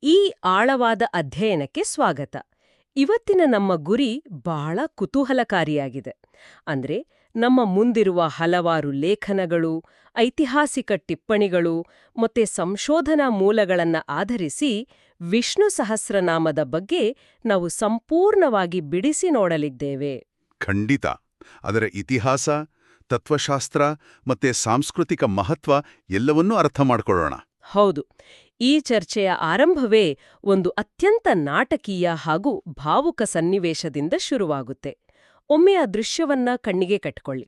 ಈ ಆಳವಾದ ಅಧ್ಯಯನಕ್ಕೆ ಸ್ವಾಗತ. ಇವತ್ತಿನ ನಮ್ಮ ಗುರಿ ಬಹಳ ಕುತೂಹಲಕಾರಿಯಾಗಿದೆ. ಅಂದ್ರೆ, ನಮ್ಮ ಮುಂದಿರುವ ಹಲವಾರು ಲೇಖನಗಳು, ಐತಿಹಾಸಿಕ ಟಿಪ್ಪಣಿಗಳು ಮತ್ತೆ ಸಂಶೋಧನಾ ಮೂಲಗಳನ್ನ ಆಧರಿಸಿ ವಿಷ್ಣು ಸಹಸ್ರನಾಮದ ಬಗ್ಗೆ ನಾವು ಸಂಪೂರ್ಣವಾಗಿ ಬಿಡಿಸಿ ನೋಡಲಿದ್ದೇವೆ. ಖಂಡಿತ. ಅದರ ಇತಿಹಾಸ, ತತ್ವಶಾಸ್ತ್ರ ಮತ್ತೆ ಸಾಂಸ್ಕೃತಿಕ ಮಹತ್ವ ಎಲ್ಲವನ್ನೂ ಅರ್ಥ ಮಾಡ್ಕೊಳ್ಳೋಣ. ಹೌದು, ಈ ಚರ್ಚೆಯ ಆರಂಭವೇ ಒಂದು ಅತ್ಯಂತ ನಾಟಕೀಯ ಹಾಗೂ ಭಾವುಕ ಸನ್ನಿವೇಶದಿಂದ ಶುರುವಾಗುತ್ತೆ. ಒಮ್ಮೆ ಆ ದೃಶ್ಯವನ್ನ ಕಣ್ಣಿಗೆ ಕಟ್ಕೊಳ್ಳಿ.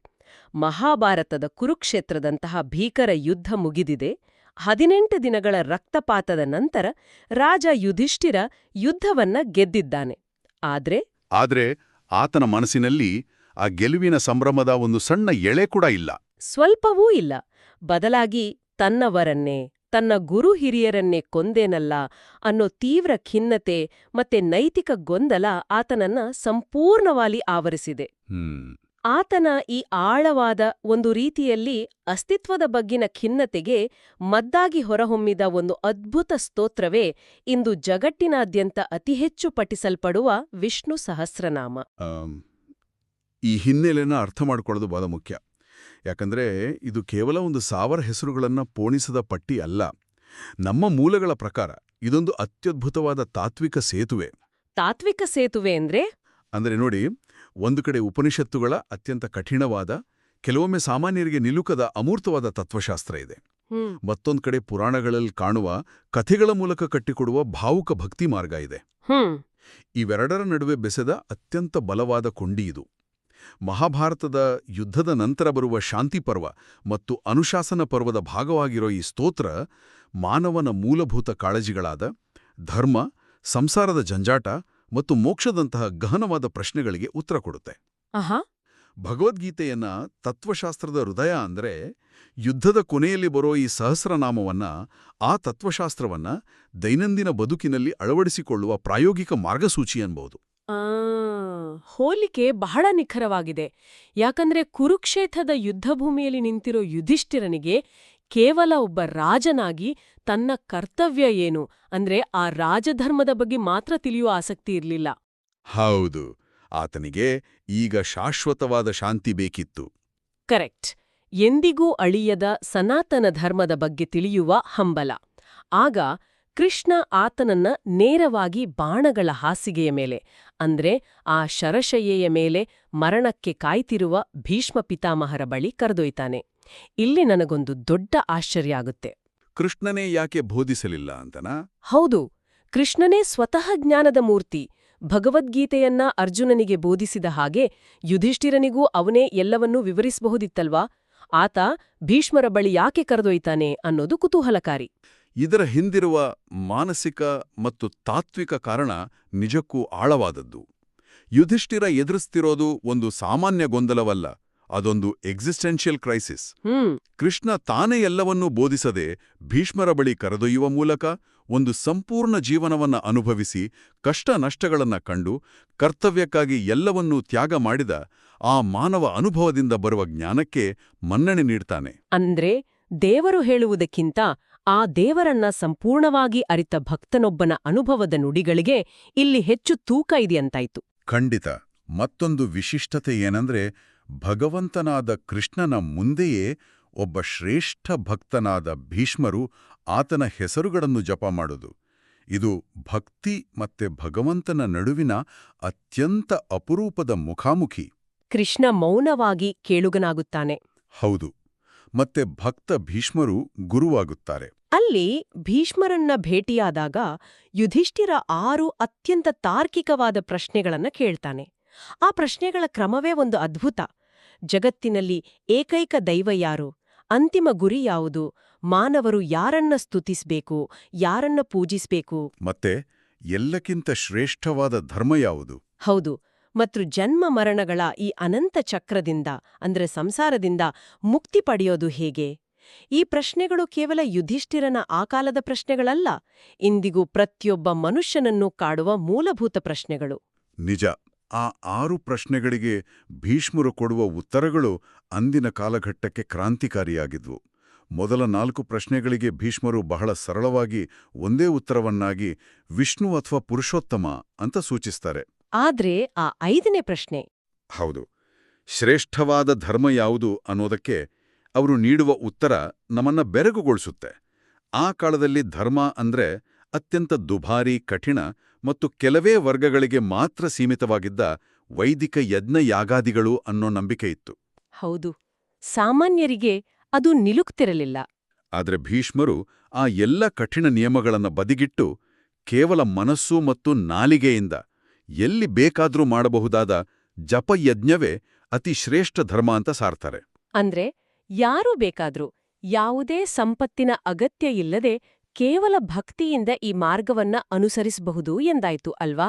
ಮಹಾಭಾರತದ ಕುರುಕ್ಷೇತ್ರದಂತಹ ಭೀಕರ ಯುದ್ಧ ಮುಗಿದಿದೆ. 18 ದಿನಗಳ ರಕ್ತಪಾತದ ನಂತರ ರಾಜ ಯುಧಿಷ್ಠಿರ ಯುದ್ಧವನ್ನ ಗೆದ್ದಿದ್ದಾನೆ. ಆದ್ರೆ ಆತನ ಮನಸ್ಸಿನಲ್ಲಿ ಆ ಗೆಲುವಿನ ಸಂಭ್ರಮದ ಒಂದು ಸಣ್ಣ ಎಳೆ ಕೂಡ ಇಲ್ಲ. ಸ್ವಲ್ಪವೂ ಇಲ್ಲ. ಬದಲಾಗಿ ತನ್ನವರನ್ನೇ, ತನ್ನ ಗುರು ಹಿರಿಯರನ್ನೇ ಕೊಂದೇನಲ್ಲ ಅನ್ನೋ ತೀವ್ರ ಖಿನ್ನತೆ ಮತ್ತೆ ನೈತಿಕ ಗೊಂದಲ ಆತನನ್ನ ಸಂಪೂರ್ಣವಾಗಿ ಆವರಿಸಿದೆ. ಆತನ ಈ ಆಳವಾದ, ಒಂದು ರೀತಿಯಲ್ಲಿ ಅಸ್ತಿತ್ವದ ಬಗ್ಗಿನ ಖಿನ್ನತೆಗೆ ಮದ್ದಾಗಿ ಹೊರಹೊಮ್ಮಿದ ಒಂದು ಅದ್ಭುತ ಸ್ತೋತ್ರವೇ ಇಂದು ಜಗತ್ತಿನಾದ್ಯಂತ ಅತಿ ಹೆಚ್ಚು ಪಠಿಸಲ್ಪಡುವ ವಿಷ್ಣು ಸಹಸ್ರನಾಮ. ಈ ಹಿನ್ನೆಲೆನ ಅರ್ಥ ಮಾಡ್ಕೊಳ್ಳೋದು ಬಹಳ ಮುಖ್ಯ. ಯಾಕಂದ್ರೆ ಇದು ಕೇವಲ ಒಂದು 1000 ಹೆಸರುಗಳನ್ನ ಪೋಣಿಸದ ಪಟ್ಟಿ ಅಲ್ಲ. ನಮ್ಮ ಮೂಲಗಳ ಪ್ರಕಾರ ಇದೊಂದು ಅತ್ಯದ್ಭುತವಾದ ತಾತ್ವಿಕ ಸೇತುವೆ. ತಾತ್ವಿಕ ಸೇತುವೆ ಅಂದ್ರೆ ನೋಡಿ, ಒಂದು ಕಡೆ ಉಪನಿಷತ್ತುಗಳ ಅತ್ಯಂತ ಕಠಿಣವಾದ, ಕೆಲವೊಮ್ಮೆ ಸಾಮಾನ್ಯರಿಗೆ ನಿಲುಕದ ಅಮೂರ್ತವಾದ ತತ್ವಶಾಸ್ತ್ರ ಇದೆ. ಮತ್ತೊಂದು ಕಡೆ ಪುರಾಣಗಳಲ್ಲಿ ಕಾಣುವ ಕಥೆಗಳ ಮೂಲಕ ಕಟ್ಟಿಕೊಡುವ ಭಾವುಕ ಭಕ್ತಿ ಮಾರ್ಗ ಇದೆ. ಇವೆರಡರ ನಡುವೆ ಬೆಸೆದ ಅತ್ಯಂತ ಬಲವಾದ ಕೊಂಡಿ ಇದು. ಮಹಾಭಾರತದ ಯುದ್ಧದ ನಂತರ ಬರುವ ಶಾಂತಿ ಪರ್ವ ಮತ್ತು ಅನುಶಾಸನ ಪರ್ವದ ಭಾಗವಾಗಿರೋ ಈ ಸ್ತೋತ್ರ ಮಾನವನ ಮೂಲಭೂತ ಕಾಳಜಿಗಳಾದ ಧರ್ಮ, ಸಂಸಾರದ ಜಂಜಾಟ ಮತ್ತು ಮೋಕ್ಷದಂತಹ ಗಹನವಾದ ಪ್ರಶ್ನೆಗಳಿಗೆ ಉತ್ತರ ಕೊಡುತ್ತೆ. ಭಗವದ್ಗೀತೆಯನ್ನ ತತ್ವಶಾಸ್ತ್ರದ ಹೃದಯ ಅಂದ್ರೆ, ಯುದ್ಧದ ಕೊನೆಯಲ್ಲಿ ಬರೋ ಈ ಸಹಸ್ರನಾಮವನ್ನ, ಆ ತತ್ವಶಾಸ್ತ್ರವನ್ನ ದೈನಂದಿನ ಬದುಕಿನಲ್ಲಿ ಅಳವಡಿಸಿಕೊಳ್ಳುವ ಪ್ರಾಯೋಗಿಕ ಮಾರ್ಗಸೂಚಿ ಅನ್ಬಹುದು. ಹೋಲಿಕೆ ಬಹಳ ನಿಖರವಾಗಿದೆ. ಯಾಕಂದ್ರೆ ಕುರುಕ್ಷೇತ್ರದ ಯುದ್ಧಭೂಮಿಯಲ್ಲಿ ನಿಂತಿರೋ ಯುಧಿಷ್ಠಿರನಿಗೆ ಕೇವಲ ಒಬ್ಬ ರಾಜನಾಗಿ ತನ್ನ ಕರ್ತವ್ಯ ಏನು ಅಂದ್ರೆ ಆ ರಾಜಧರ್ಮದ ಬಗ್ಗೆ ಮಾತ್ರ ತಿಳಿಯುವ ಆಸಕ್ತಿ ಇರಲಿಲ್ಲ. ಹೌದು, ಆತನಿಗೆ ಈಗ ಶಾಶ್ವತವಾದ ಶಾಂತಿ ಬೇಕಿತ್ತು. ಕರೆಕ್ಟ್. ಎಂದಿಗೂ ಅಳಿಯದ ಸನಾತನ ಧರ್ಮದ ಬಗ್ಗೆ ತಿಳಿಯುವ ಹಂಬಲ. ಆಗ ಕೃಷ್ಣ ಆತನನ್ನ ನೇರವಾಗಿ ಬಾಣಗಳ ಹಾಸಿಗೆಯ ಮೇಲೆ, ಅಂದ್ರೆ ಆ ಶರಶಯ್ಯೆಯ ಮೇಲೆ ಮರಣಕ್ಕೆ ಕಾಯ್ತಿರುವ ಭೀಷ್ಮ ಪಿತಾಮಹರ ಬಳಿ ಕರೆದೊಯ್ತಾನೆ. ಇಲ್ಲಿ ನನಗೊಂದು ದೊಡ್ಡ ಆಶ್ಚರ್ಯ ಆಗುತ್ತೆ. ಕೃಷ್ಣನೇ ಯಾಕೆ ಬೋಧಿಸಲಿಲ್ಲ ಅಂತನಾ? ಹೌದು, ಕೃಷ್ಣನೇ ಸ್ವತಃ ಜ್ಞಾನದ ಮೂರ್ತಿ. ಭಗವದ್ಗೀತೆಯನ್ನ ಅರ್ಜುನನಿಗೆ ಬೋಧಿಸಿದ ಹಾಗೆ ಯುಧಿಷ್ಠಿರನಿಗೂ ಅವನೇ ಎಲ್ಲವನ್ನೂ ವಿವರಿಸಬಹುದಿತ್ತಲ್ವಾ? ಆತ ಭೀಷ್ಮರ ಬಳಿ ಯಾಕೆ ಕರೆದೊಯ್ತಾನೆ ಅನ್ನೋದು ಕುತೂಹಲಕಾರಿ. ಇದರ ಹಿಂದಿರುವ ಮಾನಸಿಕ ಮತ್ತು ತಾತ್ವಿಕ ಕಾರಣ ನಿಜಕ್ಕೂ ಆಳವಾದದ್ದು. ಯುಧಿಷ್ಠಿರ ಎದುರಿಸ್ತಿರೋದು ಒಂದು ಸಾಮಾನ್ಯ ಗೊಂದಲವಲ್ಲ, ಅದೊಂದು ಎಕ್ಸಿಸ್ಟೆನ್ಷಿಯಲ್ ಕ್ರೈಸಿಸ್. ಕೃಷ್ಣ ತಾನೇ ಎಲ್ಲವನ್ನೂ ಬೋಧಿಸದೆ ಭೀಷ್ಮರ ಬಳಿ ಕರೆದೊಯ್ಯುವ ಮೂಲಕ ಒಂದು ಸಂಪೂರ್ಣ ಜೀವನವನ್ನ ಅನುಭವಿಸಿ, ಕಷ್ಟ ನಷ್ಟಗಳನ್ನ ಕಂಡು, ಕರ್ತವ್ಯಕ್ಕಾಗಿ ಎಲ್ಲವನ್ನೂ ತ್ಯಾಗ ಮಾಡಿದ ಆ ಮಾನವ ಅನುಭವದಿಂದ ಬರುವ ಜ್ಞಾನಕ್ಕೆ ಮನ್ನಣೆ ನೀಡ್ತಾನೆ. ಅಂದ್ರೆ ದೇವರು ಹೇಳುವುದಕ್ಕಿಂತ ಆ ದೇವರನ್ನ ಸಂಪೂರ್ಣವಾಗಿ ಅರಿತ ಭಕ್ತನೊಬ್ಬನ ಅನುಭವದ ನುಡಿಗಳಿಗೆ ಇಲ್ಲಿ ಹೆಚ್ಚು ತೂಕ ಇದೆಯಂತಾಯ್ತು. ಖಂಡಿತ. ಮತ್ತೊಂದು ವಿಶಿಷ್ಟತೆ ಏನಂದ್ರೆ, ಭಗವಂತನಾದ ಕೃಷ್ಣನ ಮುಂದೆಯೇ ಒಬ್ಬ ಶ್ರೇಷ್ಠ ಭಕ್ತನಾದ ಭೀಷ್ಮರು ಆತನ ಹೆಸರುಗಳನ್ನು ಜಪ ಮಾಡೋದು. ಇದು ಭಕ್ತಿ ಮತ್ತೆ ಭಗವಂತನ ನಡುವಿನ ಅತ್ಯಂತ ಅಪರೂಪದ ಮುಖಾಮುಖಿ. ಕೃಷ್ಣ ಮೌನವಾಗಿ ಕೇಳುಗನಾಗುತ್ತಾನೆ. ಹೌದು, ಮತ್ತೆ ಭಕ್ತ ಭೀಷ್ಮರು ಗುರುವಾಗುತ್ತಾರೆ. ಅಲ್ಲಿ ಭೀಷ್ಮರನ್ನ ಭೇಟಿಯಾದಾಗ ಯುಧಿಷ್ಠಿರ 6 ಅತ್ಯಂತ ತಾರ್ಕಿಕವಾದ ಪ್ರಶ್ನೆಗಳನ್ನ ಕೇಳ್ತಾನೆ. ಆ ಪ್ರಶ್ನೆಗಳ ಕ್ರಮವೇ ಒಂದು ಅದ್ಭುತ. ಜಗತ್ತಿನಲ್ಲಿ ಏಕೈಕ ದೈವ ಯಾರು? ಅಂತಿಮ ಗುರಿ ಯಾವುದು? ಮಾನವರು ಯಾರನ್ನ ಸ್ತುತಿಸ್ಬೇಕು, ಯಾರನ್ನ ಪೂಜಿಸ್ಬೇಕು? ಮತ್ತೆ ಎಲ್ಲಕ್ಕಿಂತ ಶ್ರೇಷ್ಠವಾದ ಧರ್ಮ ಯಾವುದು? ಹೌದು, ಮತ್ತು ಜನ್ಮ ಮರಣಗಳ ಈ ಅನಂತ ಚಕ್ರದಿಂದ ಅಂದ್ರೆ ಸಂಸಾರದಿಂದ ಮುಕ್ತಿ ಪಡೆಯೋದು ಹೇಗೆ? ಈ ಪ್ರಶ್ನೆಗಳು ಕೇವಲ ಯುಧಿಷ್ಠಿರನ ಆ ಕಾಲದ ಪ್ರಶ್ನೆಗಳಲ್ಲ, ಇಂದಿಗೂ ಪ್ರತಿಯೊಬ್ಬ ಮನುಷ್ಯನನ್ನು ಕಾಡುವ ಮೂಲಭೂತ ಪ್ರಶ್ನೆಗಳು. ನಿಜ. ಆ 6 ಪ್ರಶ್ನೆಗಳಿಗೆ ಭೀಷ್ಮರು ಕೊಡುವ ಉತ್ತರಗಳು ಅಂದಿನ ಕಾಲಘಟ್ಟಕ್ಕೆ ಕ್ರಾಂತಿಕಾರಿಯಾಗಿದ್ವು. ಮೊದಲ 4 ಪ್ರಶ್ನೆಗಳಿಗೆ ಭೀಷ್ಮರು ಬಹಳ ಸರಳವಾಗಿ ಒಂದೇ ಉತ್ತರವನ್ನಾಗಿ ವಿಷ್ಣು ಅಥವಾ ಪುರುಷೋತ್ತಮ ಅಂತ ಸೂಚಿಸ್ತಾರೆ. ಆದ್ರೆ ಆ 5ನೇ ಪ್ರಶ್ನೆ ಹೌದು, ಶ್ರೇಷ್ಠವಾದ ಧರ್ಮ ಯಾವುದು ಅನ್ನೋದಕ್ಕೆ ಅವರು ನೀಡುವ ಉತ್ತರ ನಮ್ಮನ್ನ ಬೆರಗುಗೊಳಿಸುತ್ತೆ. ಆ ಕಾಲದಲ್ಲಿ ಧರ್ಮ ಅಂದ್ರೆ ಅತ್ಯಂತ ದುಬಾರಿ, ಕಠಿಣ ಮತ್ತು ಕೆಲವೇ ವರ್ಗಗಳಿಗೆ ಮಾತ್ರ ಸೀಮಿತವಾಗಿದ್ದ ವೈದಿಕ ಯಜ್ಞ ಯಾಗಾದಿಗಳು ಅನ್ನೋ ನಂಬಿಕೆ ಇತ್ತು. ಹೌದು, ಸಾಮಾನ್ಯರಿಗೆ ಅದು ನಿಲುಕ್ತಿರಲಿಲ್ಲ. ಆದರೆ ಭೀಷ್ಮರು ಆ ಎಲ್ಲ ಕಠಿಣ ನಿಯಮಗಳನ್ನು ಬದಿಗಿಟ್ಟು ಕೇವಲ ಮನಸ್ಸು ಮತ್ತು ನಾಲಿಗೆಯಿಂದ ಎಲ್ಲಿ ಬೇಕಾದ್ರೂ ಮಾಡಬಹುದಾದ ಜಪಯಜ್ಞವೇ ಅತಿ ಶ್ರೇಷ್ಠ ಧರ್ಮ ಅಂತ ಸಾರ್ತಾರೆ. ಅಂದ್ರೆ ಯಾರೂ ಬೇಕಾದ್ರೂ ಯಾವುದೇ ಸಂಪತ್ತಿನ ಅಗತ್ಯ ಇಲ್ಲದೆ ಕೇವಲ ಭಕ್ತಿಯಿಂದ ಈ ಮಾರ್ಗವನ್ನ ಅನುಸರಿಸಬಹುದು ಎಂದಾಯ್ತು ಅಲ್ವಾ?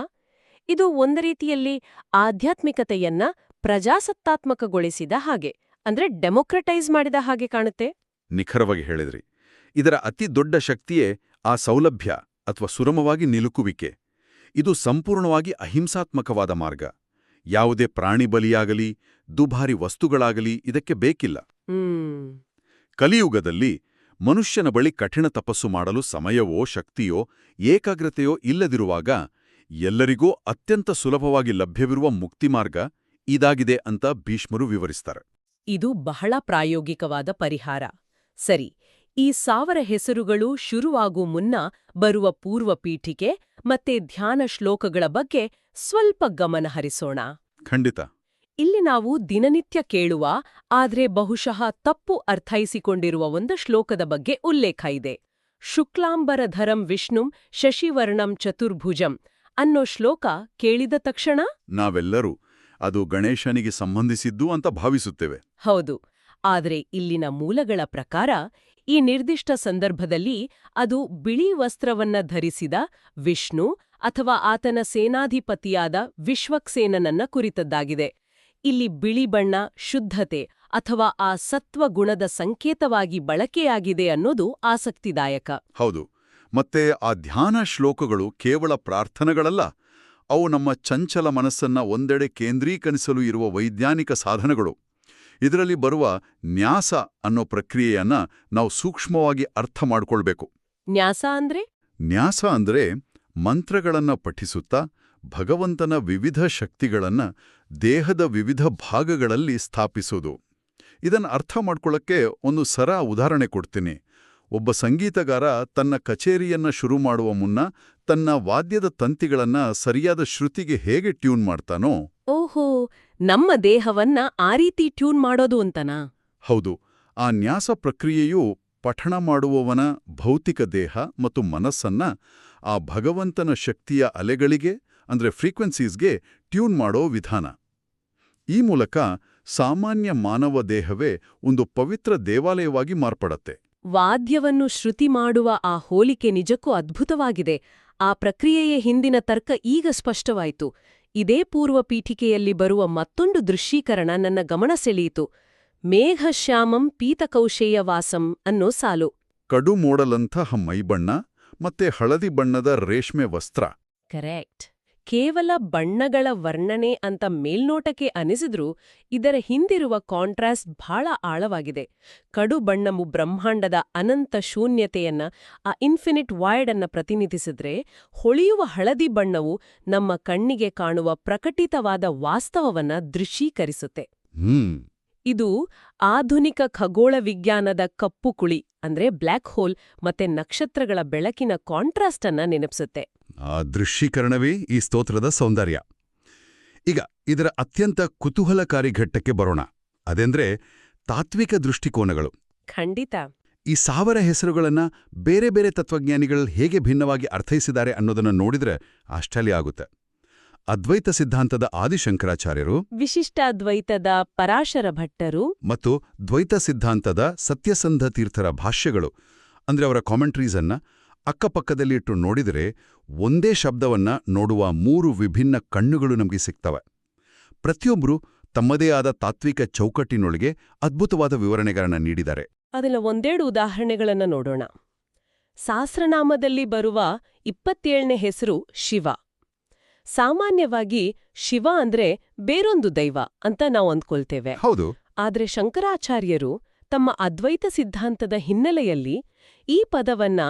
ಇದು ಒಂದು ರೀತಿಯಲ್ಲಿ ಆಧ್ಯಾತ್ಮಿಕತೆಯನ್ನ ಪ್ರಜಾಸತ್ತಾತ್ಮಕಗೊಳಿಸಿದ ಹಾಗೆ, ಅಂದ್ರೆ ಡೆಮೊಕ್ರಟೈಸ್ ಮಾಡಿದ ಹಾಗೆ ಕಾಣುತ್ತೆ. ನಿಖರವಾಗಿ ಹೇಳಿದ್ರಿ. ಇದರ ಅತಿ ದೊಡ್ಡ ಶಕ್ತಿಯೇ ಆ ಸೌಲಭ್ಯ ಅಥವಾ ಸುಗಮವಾಗಿ ನಿಲುಕುವಿಕೆ. ಇದು ಸಂಪೂರ್ಣವಾಗಿ ಅಹಿಂಸಾತ್ಮಕವಾದ ಮಾರ್ಗ. ಯಾವುದೇ ಪ್ರಾಣಿ ಬಲಿಯಾಗಲಿ, ದುಬಾರಿ ವಸ್ತುಗಳಾಗಲಿ ಇದಕ್ಕೆ ಬೇಕಿಲ್ಲ. ಕಲಿಯುಗದಲ್ಲಿ ಮನುಷ್ಯನ ಬಳಿ ಕಠಿಣ ತಪಸ್ಸು ಮಾಡಲು ಸಮಯವೋ, ಶಕ್ತಿಯೋ, ಏಕಾಗ್ರತೆಯೋ ಇಲ್ಲದಿರುವಾಗ ಎಲ್ಲರಿಗೂ ಅತ್ಯಂತ ಸುಲಭವಾಗಿ ಲಭ್ಯವಿರುವ ಮುಕ್ತಿಮಾರ್ಗ ಇದಾಗಿದೆ ಅಂತ ಭೀಷ್ಮರು ವಿವರಿಸ್ತಾರೆ. ಇದು ಬಹಳ ಪ್ರಾಯೋಗಿಕವಾದ ಪರಿಹಾರ. ಸರಿ, ಈ 1000 ಹೆಸರುಗಳು ಶುರುವಾಗೂ ಮುನ್ನ ಬರುವ ಪೂರ್ವ ಪೀಠಿಕೆ ಮತ್ತೆ ಧ್ಯಾನ ಶ್ಲೋಕಗಳ ಬಗ್ಗೆ ಸ್ವಲ್ಪ ಗಮನ ಹರಿಸೋಣ. ಖಂಡಿತ. ಇಲ್ಲಿ ನಾವು ದಿನನಿತ್ಯ ಕೇಳುವ, ಆದ್ರೆ ಬಹುಶಃ ತಪ್ಪು ಅರ್ಥೈಸಿಕೊಂಡಿರುವ ಒಂದು ಶ್ಲೋಕದ ಬಗ್ಗೆ ಉಲ್ಲೇಖ ಇದೆ. ಶುಕ್ಲಾಂಬರಧರಂ ವಿಷ್ಣುಂ ಶಶಿವರ್ಣಂ ಚತುರ್ಭುಜಂ ಅನ್ನೋ ಶ್ಲೋಕ ಕೇಳಿದ ತಕ್ಷಣ ನಾವೆಲ್ಲರೂ ಅದು ಗಣೇಶನಿಗೆ ಸಂಬಂಧಿಸಿದ್ದು ಅಂತ ಭಾವಿಸುತ್ತೇವೆ. ಹೌದು, ಆದರೆ ಇಲ್ಲಿನ ಮೂಲಗಳ ಪ್ರಕಾರ ಈ ನಿರ್ದಿಷ್ಟ ಸಂದರ್ಭದಲ್ಲಿ ಅದು ಬಿಳಿ ವಸ್ತ್ರವನ್ನ ಧರಿಸಿದ ವಿಷ್ಣು ಅಥವಾ ಆತನ ಸೇನಾಧಿಪತಿಯಾದ ವಿಶ್ವಕ್ಸೇನನನ್ನ ಕುರಿತದ್ದಾಗಿದೆ. ಇಲ್ಲಿ ಬಿಳಿ ಬಣ್ಣ ಶುದ್ಧತೆ ಅಥವಾ ಆ ಸತ್ವಗುಣದ ಸಂಕೇತವಾಗಿ ಬಳಕೆಯಾಗಿದೆ ಅನ್ನೋದು ಆಸಕ್ತಿದಾಯಕ. ಹೌದು, ಮತ್ತೆ ಆ ಧ್ಯಾನ ಶ್ಲೋಕಗಳು ಕೇವಲ ಪ್ರಾರ್ಥನೆಗಳಲ್ಲ, ಅವು ನಮ್ಮ ಚಂಚಲ ಮನಸ್ಸನ್ನ ಒಂದೆಡೆ ಕೇಂದ್ರೀಕರಿಸಲು ಇರುವ ವೈಜ್ಞಾನಿಕ ಸಾಧನಗಳು. ಇದರಲ್ಲಿ ಬರುವ ನ್ಯಾಸ ಅನ್ನೋ ಪ್ರಕ್ರಿಯೆಯನ್ನ ನಾವು ಸೂಕ್ಷ್ಮವಾಗಿ ಅರ್ಥ ಮಾಡ್ಕೊಳ್ಬೇಕು. ನ್ಯಾಸ ಅಂದ್ರೆ? ನ್ಯಾಸ ಅಂದ್ರೆ ಮಂತ್ರಗಳನ್ನ ಪಠಿಸುತ್ತಾ ಭಗವಂತನ ವಿವಿಧ ಶಕ್ತಿಗಳನ್ನ ದೇಹದ ವಿವಿಧ ಭಾಗಗಳಲ್ಲಿ ಸ್ಥಾಪಿಸೋದು. ಇದನ್ನ ಅರ್ಥ ಮಾಡ್ಕೊಳ್ಳಕ್ಕೆ ಒಂದು ಉದಾಹರಣೆ ಕೊಡ್ತೀನಿ. ಒಬ್ಬ ಸಂಗೀತಗಾರ ತನ್ನ ಕಚೇರಿಯನ್ನ ಶುರು ಮಾಡುವ ಮುನ್ನ ತನ್ನ ವಾದ್ಯದ ತಂತಿಗಳನ್ನ ಸರಿಯಾದ ಶ್ರುತಿಗೆ ಹೇಗೆ ಟ್ಯೂನ್ ಮಾಡ್ತಾನೋ, ಓಹೋ, ನಮ್ಮ ದೇಹವನ್ನ ಆ ರೀತಿ ಟ್ಯೂನ್ ಮಾಡೋದು ಅಂತನಾ? ಹೌದು. ಆ ನ್ಯಾಸ ಪ್ರಕ್ರಿಯೆಯು ಪಠಣ ಮಾಡುವವನ ಭೌತಿಕ ದೇಹ ಮತ್ತು ಮನಸ್ಸನ್ನ ಆ ಭಗವಂತನ ಶಕ್ತಿಯ ಅಲೆಗಳಿಗೆ ಅಂದ್ರೆ ಫ್ರೀಕ್ವೆನ್ಸೀಸ್ಗೆ ಟ್ಯೂನ್ ಮಾಡೋ ವಿಧಾನ. ಈ ಮೂಲಕ ಸಾಮಾನ್ಯ ಮಾನವ ದೇಹವೇ ಒಂದು ಪವಿತ್ರ ದೇವಾಲಯವಾಗಿ ಮಾರ್ಪಡತ್ತೆ. ವಾದ್ಯವನ್ನು ಶ್ರುತಿ ಮಾಡುವ ಆ ಹೋಲಿಕೆ ನಿಜಕ್ಕೂ ಅದ್ಭುತವಾಗಿದೆ. ಆ ಪ್ರಕ್ರಿಯೆಯ ಹಿಂದಿನ ತರ್ಕ ಈಗ ಸ್ಪಷ್ಟವಾಯಿತು. ಇದೇ ಪೂರ್ವ ಪೀಠಿಕೆಯಲ್ಲಿ ಬರುವ ಮತ್ತೊಂದು ದೃಶ್ಯೀಕರಣ ನನ್ನ ಗಮನ ಸೆಳೆಯಿತು. ಮೇಘಶ್ಯಾಮಂ ಪೀತಕೌಶೇಯವಾಸಂ ಅನ್ನೋ ಸಾಲು. ಕಡು ಮೋಡಲಂತಹ ಮೈಬಣ್ಣ ಮತ್ತೆ ಹಳದಿ ಬಣ್ಣದ ರೇಷ್ಮೆ ವಸ್ತ್ರ. ಕರೆಕ್ಟ್. ಕೇವಲ ಬಣ್ಣಗಳ ವರ್ಣನೆ ಅಂತ ಮೇಲ್ನೋಟಕ್ಕೆ ಅನಿಸಿದ್ರೂ ಇದರ ಹಿಂದಿರುವ ಕಾಂಟ್ರಾಸ್ಟ್ ಬಹಳ ಆಳವಾಗಿದೆ. ಕಡು ಬಣ್ಣವು ಬ್ರಹ್ಮಾಂಡದ ಅನಂತ ಶೂನ್ಯತೆಯನ್ನ, ಆ ಇನ್ಫಿನಿಟ್ ವಾಯ್ಡ್ ಅನ್ನ ಪ್ರತಿನಿಧಿಸಿದ್ರೆ, ಹೊಳೆಯುವ ಹಳದಿ ಬಣ್ಣವು ನಮ್ಮ ಕಣ್ಣಿಗೆ ಕಾಣುವ ಪ್ರಕಟಿತವಾದ ವಾಸ್ತವವನ್ನ ದೃಶ್ಯೀಕರಿಸುತ್ತೆ. ಇದು ಆಧುನಿಕ ಖಗೋಳ ವಿಜ್ಞಾನದ ಕಪ್ಪು ಕುಳಿ ಅಂದ್ರೆ ಬ್ಲ್ಯಾಕ್ ಹೋಲ್ ಮತ್ತೆ ನಕ್ಷತ್ರಗಳ ಬೆಳಕಿನ ಕಾಂಟ್ರಾಸ್ಟ್ ಅನ್ನ ನೆನಪಿಸುತ್ತೆ. ಆ ದೃಶ್ಯೀಕರಣವೇ ಈ ಸ್ತೋತ್ರದ ಸೌಂದರ್ಯ. ಈಗ ಇದರ ಅತ್ಯಂತ ಕುತೂಹಲಕಾರಿ ಘಟ್ಟಕ್ಕೆ ಬರೋಣ. ಅದೆಂದ್ರೆ ತಾತ್ವಿಕ ದೃಷ್ಟಿಕೋನಗಳು. ಖಂಡಿತ. ಈ 1000 ಹೆಸರುಗಳನ್ನ ಬೇರೆ ಬೇರೆ ತತ್ವಜ್ಞಾನಿಗಳು ಹೇಗೆ ಭಿನ್ನವಾಗಿ ಅರ್ಥೈಸಿದ್ದಾರೆ ಅನ್ನೋದನ್ನು ನೋಡಿದ್ರೆ ಆಶ್ಚರ್ಯ ಆಗುತ್ತೆ. ಅದ್ವೈತ ಸಿದ್ಧಾಂತದ ಆದಿಶಂಕರಾಚಾರ್ಯರು, ವಿಶಿಷ್ಟಾದ್ವೈತದ ಪರಾಶರ ಭಟ್ಟರು ಮತ್ತು ದ್ವೈತ ಸಿದ್ಧಾಂತದ ಸತ್ಯಸಂಧ ತೀರ್ಥರ ಭಾಷ್ಯಗಳು ಅಂದ್ರೆ ಅವರ ಕಾಮೆಂಟ್ರೀಸನ್ನ ಅಕ್ಕಪಕ್ಕದಲ್ಲಿ ಇಟ್ಟು ನೋಡಿದರೆ ಒಂದೇ ಶಬ್ದವನ್ನ ನೋಡುವ 3 ವಿಭಿನ್ನ ಕಣ್ಣುಗಳು ನಮಗೆ ಸಿಗ್ತವೆ. ಪ್ರತಿಯೊಬ್ಬರು ತಮ್ಮದೇ ಆದ ತಾತ್ವಿಕ ಚೌಕಟ್ಟಿನೊಳಗೆ ಅದ್ಭುತವಾದ ವಿವರಣೆಗಳನ್ನ ನೀಡಿದ್ದಾರೆ. ಅದರ ಒಂದೆರಡು ಉದಾಹರಣೆಗಳನ್ನ ನೋಡೋಣ. ಸಹಸ್ರನಾಮದಲ್ಲಿ ಬರುವ 27ನೇ ಹೆಸರು ಶಿವ. ಸಾಮಾನ್ಯವಾಗಿ ಶಿವ ಅಂದ್ರೆ ಬೇರೊಂದು ದೈವ ಅಂತ ನಾವು ಅಂದ್ಕೊಳ್ತೇವೆ. ಹೌದು. ಆದ್ರೆ ಶಂಕರಾಚಾರ್ಯರು ತಮ್ಮ ಅದ್ವೈತ ಸಿದ್ಧಾಂತದ ಹಿನ್ನೆಲೆಯಲ್ಲಿ ಈ ಪದವನ್ನ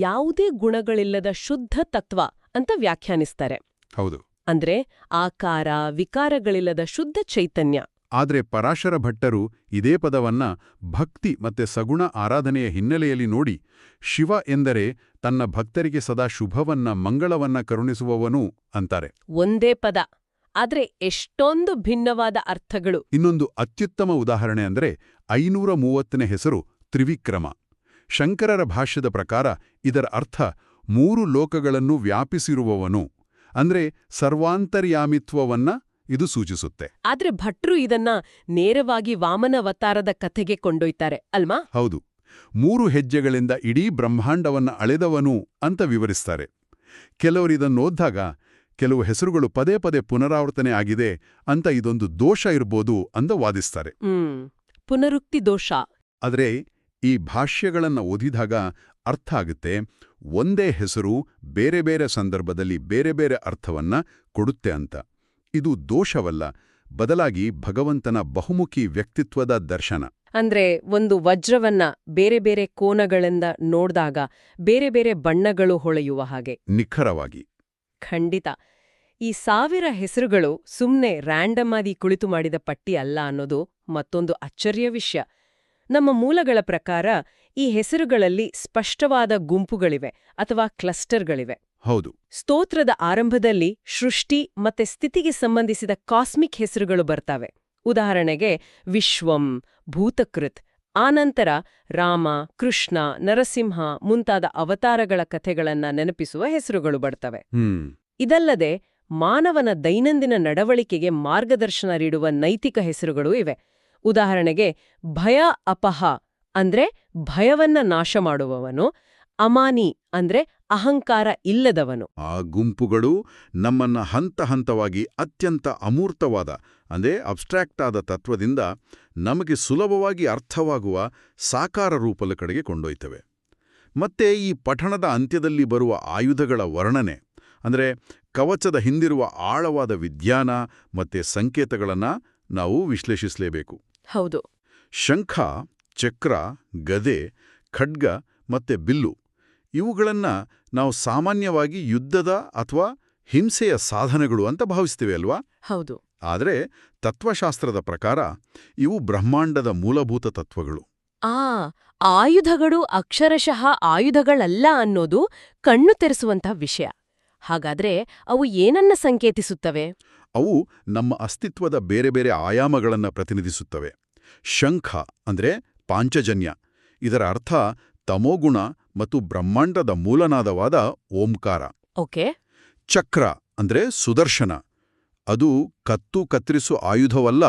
ಯಾವುದೇ ಗುಣಗಳಿಲ್ಲದ ಶುದ್ಧ ತತ್ವ ಅಂತ ವ್ಯಾಖ್ಯಾನಿಸ್ತಾರೆ. ಹೌದು. ಅಂದ್ರೆ ಆಕಾರ ವಿಕಾರಗಳಿಲ್ಲದ ಶುದ್ಧ ಚೈತನ್ಯ. ಆದರೆ ಪರಾಶರ ಭಟ್ಟರು ಇದೇ ಪದವನ್ನ ಭಕ್ತಿ ಮತ್ತೆ ಸಗುಣ ಆರಾಧನೆಯ ಹಿನ್ನೆಲೆಯಲ್ಲಿ ನೋಡಿ, ಶಿವ ಎಂದರೆ ತನ್ನ ಭಕ್ತರಿಗೆ ಸದಾ ಶುಭವನ್ನ ಮಂಗಳವನ್ನ ಕರುಣಿಸುವವನು ಅಂತಾರೆ. ಒಂದೇ ಪದ, ಆದ್ರೆ ಎಷ್ಟೊಂದು ಭಿನ್ನವಾದ ಅರ್ಥಗಳು. ಇನ್ನೊಂದು ಅತ್ಯುತ್ತಮ ಉದಾಹರಣೆ ಅಂದ್ರೆ 530ನೇ ಹೆಸರು ತ್ರಿವಿಕ್ರಮ. ಶಂಕರರ ಭಾಷ್ಯದ ಪ್ರಕಾರ ಇದರ ಅರ್ಥ 3 ಲೋಕಗಳನ್ನು ವ್ಯಾಪಿಸಿರುವವನು ಅಂದ್ರೆ ಸರ್ವಾಂತರ್ಯಾಮಿತ್ವವನ್ನ ಇದು ಸೂಚಿಸುತ್ತೆ. ಆದ್ರೆ ಭಟ್ರು ಇದನ್ನ ನೇರವಾಗಿ ವಾಮನಾವತಾರದ ಕಥೆಗೆ ಕೊಂಡೊಯ್ತಾರೆ ಅಲ್ವಾ? ಹೌದು. 3 ಹೆಜ್ಜೆಗಳಿಂದ ಇಡೀ ಬ್ರಹ್ಮಾಂಡವನ್ನ ಅಳೆದವನು ಅಂತ ವಿವರಿಸ್ತಾರೆ. ಕೆಲವರಿದನ್ನೋದ್ದಾಗ ಕೆಲವು ಹೆಸರುಗಳು ಪದೇ ಪದೇ ಪುನರಾವರ್ತನೆ ಆಗಿದೆ ಅಂತ ಇದೊಂದು ದೋಷ ಇರ್ಬೋದು ಅಂತ ವಾದಿಸ್ತಾರೆ. ಪುನರುಕ್ತಿ ದೋಷ. ಆದರೆ ಈ ಭಾಷ್ಯಗಳನ್ನ ಓದಿದಾಗ ಅರ್ಥ ಆಗುತ್ತೆ, ಒಂದೇ ಹೆಸರು ಬೇರೆ ಬೇರೆ ಸಂದರ್ಭದಲ್ಲಿ ಬೇರೆ ಬೇರೆ ಅರ್ಥವನ್ನ ಕೊಡುತ್ತೆ ಅಂತ. ಇದು ದೋಷವಲ್ಲ, ಬದಲಾಗಿ ಭಗವಂತನ ಬಹುಮುಖಿ ವ್ಯಕ್ತಿತ್ವದ ದರ್ಶನ. ಅಂದ್ರೆ ಒಂದು ವಜ್ರವನ್ನ ಬೇರೆ ಬೇರೆ ಕೋನಗಳಿಂದ ನೋಡ್ದಾಗ ಬೇರೆ ಬೇರೆ ಬಣ್ಣಗಳು ಹೊಳೆಯುವ ಹಾಗೆ. ನಿಖರವಾಗಿ. ಖಂಡಿತ. ಈ 1000 ಹೆಸರುಗಳು ಸುಮ್ನೆ ರ್ಯಾಂಡಮ್ ಆಗಿ ಕುಳಿತು ಮಾಡಿದ ಪಟ್ಟಿ ಅಲ್ಲ ಅನ್ನೋದು ಮತ್ತೊಂದು ಅಚ್ಚರಿಯ ವಿಷಯ. ನಮ್ಮ ಮೂಲಗಳ ಪ್ರಕಾರ ಈ ಹೆಸರುಗಳಲ್ಲಿ ಸ್ಪಷ್ಟವಾದ ಗುಂಪುಗಳಿವೆ ಅಥವಾ ಕ್ಲಸ್ಟರ್ಗಳಿವೆ. ಹೌದು. ಸ್ತೋತ್ರದ ಆರಂಭದಲ್ಲಿ ಸೃಷ್ಟಿ ಮತ್ತೆ ಸ್ಥಿತಿಗೆ ಸಂಬಂಧಿಸಿದ ಕಾಸ್ಮಿಕ್ ಹೆಸರುಗಳು ಬರ್ತವೆ. ಉದಾಹರಣೆಗೆ ವಿಶ್ವಂ, ಭೂತಕೃತ್. ಆನಂತರ ರಾಮ, ಕೃಷ್ಣ, ನರಸಿಂಹ ಮುಂತಾದ ಅವತಾರಗಳ ಕಥೆಗಳನ್ನ ನೆನಪಿಸುವ ಹೆಸರುಗಳು ಬರ್ತವೆ. ಇದಲ್ಲದೆ ಮಾನವನ ದೈನಂದಿನ ನಡವಳಿಕೆಗೆ ಮಾರ್ಗದರ್ಶನ ನೀಡುವ ನೈತಿಕ ಹೆಸರುಗಳೂ ಇವೆ. ಉದಾಹರಣೆಗೆ ಭಯ ಅಪಹ ಅಂದ್ರೆ ಭಯವನ್ನ ನಾಶ ಮಾಡುವವನು, ಅಮಾನಿ ಅಂದ್ರೆ ಅಹಂಕಾರ ಇಲ್ಲದವನು. ಆ ಗುಂಪುಗಳು ನಮ್ಮನ್ನ ಹಂತ ಹಂತವಾಗಿ ಅತ್ಯಂತ ಅಮೂರ್ತವಾದ ಅಂದ್ರೆ ಅಬ್ಸ್ಟ್ರಾಕ್ಟ್ ಆದ ತತ್ವದಿಂದ ನಮಗೆ ಸುಲಭವಾಗಿ ಅರ್ಥವಾಗುವ ಸಾಕಾರ ರೂಪದ ಕಡೆಗೆ ಕೊಂಡೊಯ್ತವೆ. ಮತ್ತೆ ಈ ಪಠಣದ ಅಂತ್ಯದಲ್ಲಿ ಬರುವ ಆಯುಧಗಳ ವರ್ಣನೆ ಅಂದ್ರೆ ಕವಚದ ಹಿಂದಿರುವ ಆಳವಾದ ವಿಜ್ಞಾನ ಮತ್ತೆ ಸಂಕೇತಗಳನ್ನ ನಾವು ವಿಶ್ಲೇಷಿಸಲೇಬೇಕು. ಹೌದು. ಶಂಖ, ಚಕ್ರ, ಗದೆ, ಖಡ್ಗ ಮತ್ತೆ ಬಿಲ್ಲು ಇವುಗಳನ್ನ ನಾವು ಸಾಮಾನ್ಯವಾಗಿ ಯುದ್ಧದ ಅಥವಾ ಹಿಂಸೆಯ ಸಾಧನಗಳು ಅಂತ ಭಾವಿಸ್ತೀವಿ ಅಲ್ವಾ? ಹೌದು. ಆದರೆ ತತ್ವಶಾಸ್ತ್ರದ ಪ್ರಕಾರ ಇವು ಬ್ರಹ್ಮಾಂಡದ ಮೂಲಭೂತ ತತ್ವಗಳು. ಆಯುಧಗಳು ಅಕ್ಷರಶಃ ಆಯುಧಗಳಲ್ಲ ಅನ್ನೋದು ಕಣ್ಣು ತೆರೆಸುವಂತಹ ವಿಷಯ. ಹಾಗಾದ್ರೆ ಅವು ಏನನ್ನ ಸಂಕೇತಿಸುತ್ತವೆ? ಅವು ನಮ್ಮ ಅಸ್ತಿತ್ವದ ಬೇರೆ ಬೇರೆ ಆಯಾಮಗಳನ್ನ ಪ್ರತಿನಿಧಿಸುತ್ತವೆ. ಶಂಖ ಅಂದ್ರೆ ಪಾಂಚಜನ್ಯ. ಇದರ ಅರ್ಥ ತಮೋಗುಣ ಮತ್ತು ಬ್ರಹ್ಮಾಂಡದ ಮೂಲನಾದವಾದ ಓಂಕಾರ. ಓಕೆ. ಚಕ್ರ ಅಂದ್ರೆ ಸುದರ್ಶನ. ಅದು ಕತ್ತರಿಸು ಆಯುಧವಲ್ಲ,